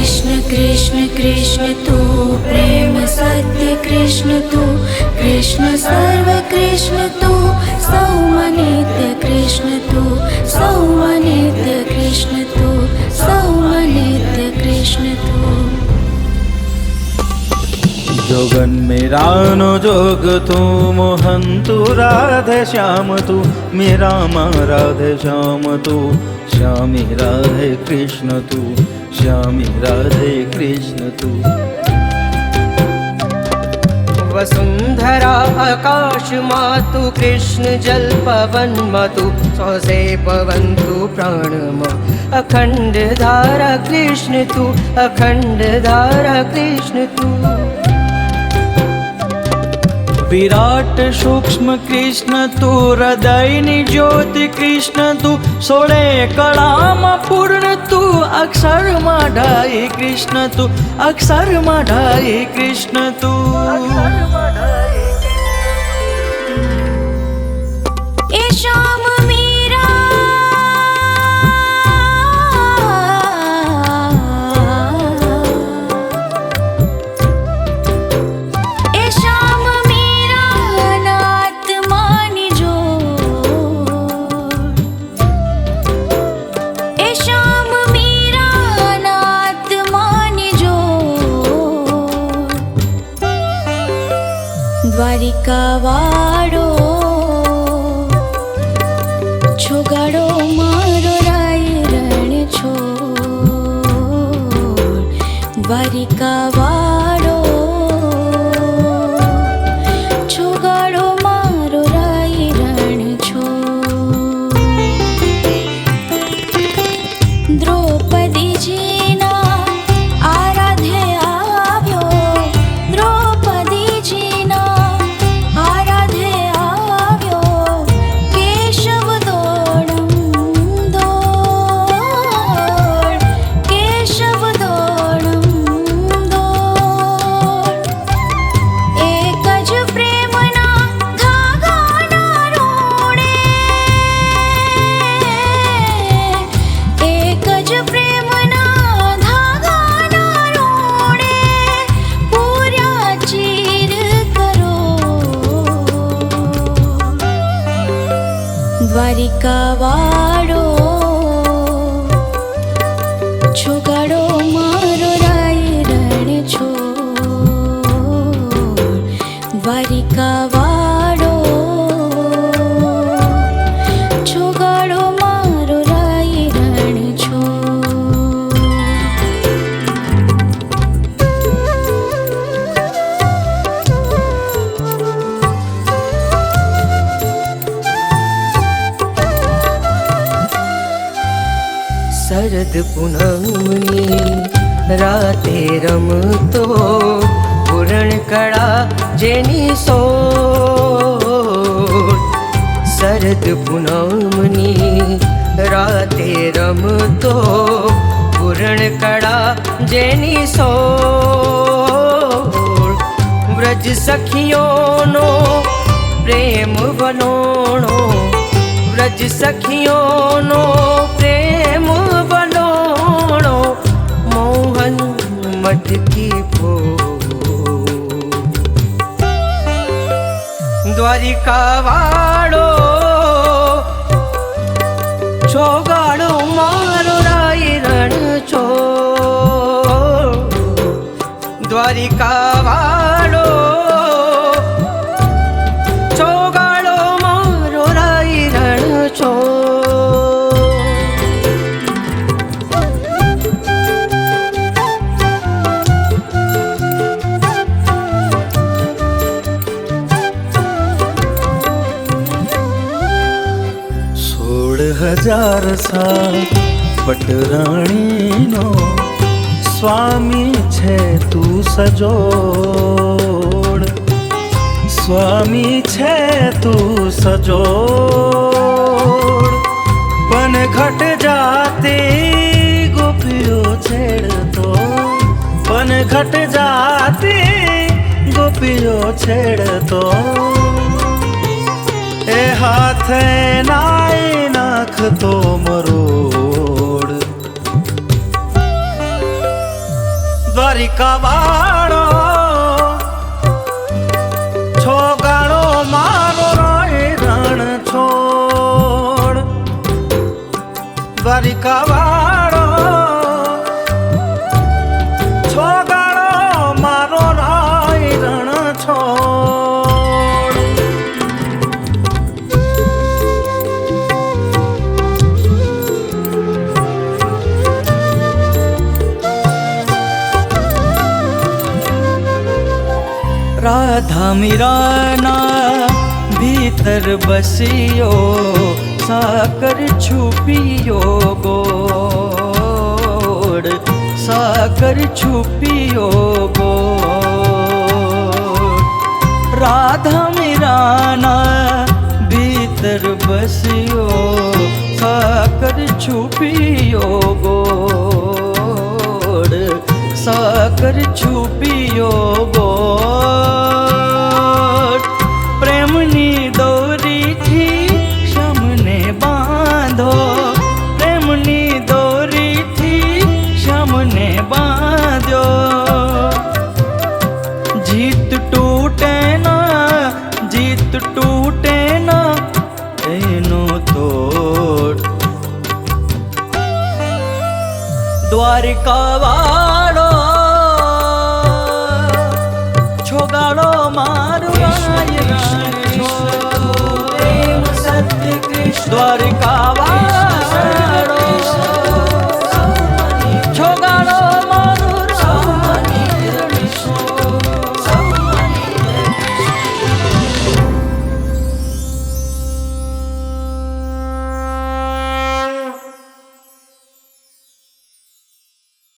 कृष्ण कृष्ण तू प्रेम सत्य कृष्ण तू कृष्ण सर्व कृष्ण तू सौमनित्य कृष्ण तू सौमनित्य कृष्ण तू सौमनित्य कृष्ण तू। जोगन मेरा नो जोग तू मोहन तू राधे श्याम तू मेरा माँ राधे श्याम तू श्यामी राधे कृष्ण तू श्यामी राधे कृष्ण तू। वसुंधरा आकाश मातु कृष्ण जल पवन मातु सौ से पवन तु प्राण मा अखंड धारा कृष्ण तू अखंड धारा कृष्ण तू। विराट सूक्ष्म कृष्ण तू हृदयनी ज्योति कृष्ण तू सोळे कळामा पूर्ण तू अक्षर माढाई कृष्ण तू अक्षर माढाई कृष्ण तू। ए श्याम मीरा ए श्याम मीरा नाथ मानी जो ए श्याम मीरा नाथ मानी जो द्वारिका वाड़ो छोगाड़ो मारो राय रण छोड़ द्वारिका वाड़ो छोगाड़ो मारो राय रण छोड़। द्रौपदी जीना आराध्य आव्यो द्रौपदी जीना आराध्य आव्यो केशव दौड़म दौड़ केशव दौड़म दौड़। एक ज प्रेमना धागाना रोड़े एक ज प्रेमना धागाना रोड़े पूर्या चीर करो द्वारिका वाड़ो छोगाड़ो मारो राय रण छोड़ द्वारिका वाड़ो छोगाड़ो मारो राय रण छोड़। शरद पूनमनी राते रमतो पूर्ण कड़ा जेनी सोर। शरद पूनमनी राते रमतो पूर्ण कड़ा जेनी सोर। व्रज सखियों नो प्रेम बनोणो व्रज सखियों नो प्रेम बनोणो मोहन मटकी पो द्वारिका वाड़ो छोगाड़ो मारो राय रण छोड़ द्वारिका वाड़ो छोगाड़ो मारो राय रण छोड़। हजार साल पटराणी नो स्वामी छे तू सजोड़ स्वामी छे तू सजोड़। पन घट जाते गोपियों छेड़ तो पन घट जाते गोपियों छेड़ तो ए हाथे नाय नाख तो मरोड़ દ્વારિકા વાળો છોગાળો મારો રણ છોડ દ્વારિકા વાળો છોગાળો મારો રણ છોડ राधा मीराना भीतर बसियो साकर छुपियो गोड़ साकर छुपियो गोड़ राधा मीराना भीतर बसियो साकर छुपियो गोड़ साकर छुपियो गोड़ प्रेमनी दोरी थी श्यामने बांधो प्रेमनी दोरी थी श्यामने बांधो जीत टूटे ना एनो तोड़ द्वारिका वालो छोगाड़ो मारो प्रेम सत्य कृष्ण द्वारिका